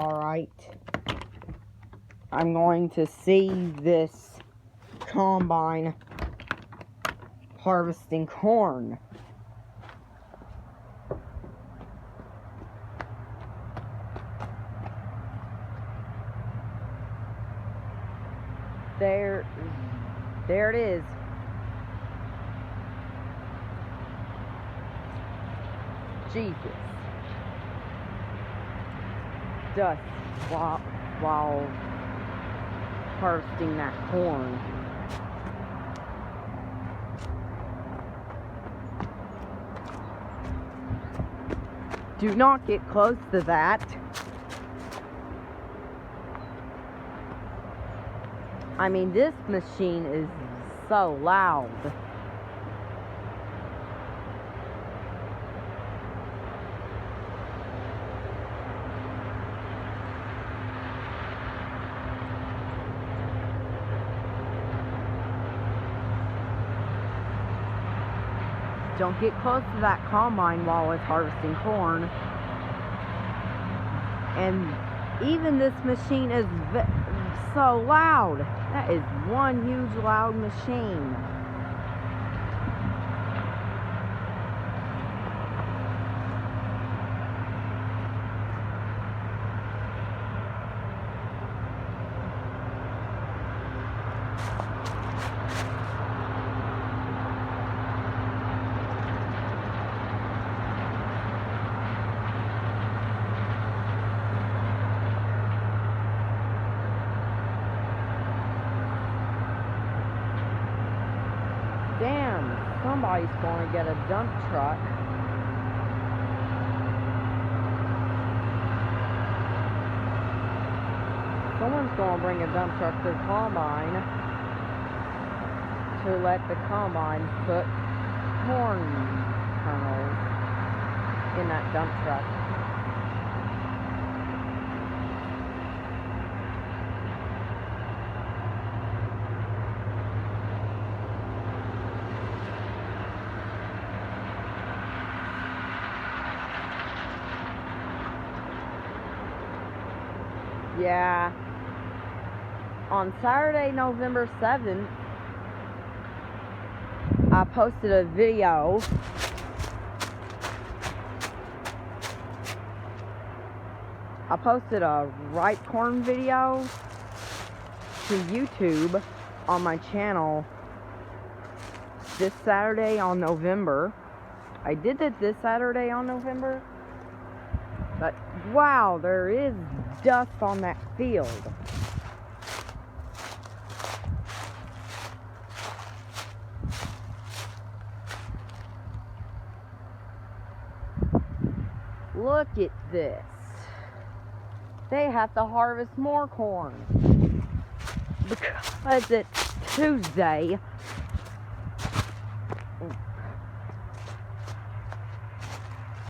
Alright. I'm going to see this combine harvesting corn. There it is. Jesus. Dust while harvesting that corn. Do not get close to that. I mean, this machine is so loud. Don't get close to that combine while it's harvesting corn. And even this machine is so loud. That is one huge loud machine. Damn, somebody's going to get a dump truck. Someone's going to bring a dump truck to the combine to let the combine put corn kernels in that dump truck. Yeah, on Saturday, November 7th, I posted a video ripe corn video to YouTube on my channel this Saturday on November. I did it this Saturday on November. But wow, there is dust on that field. Look at this. They have to harvest more corn because it's Tuesday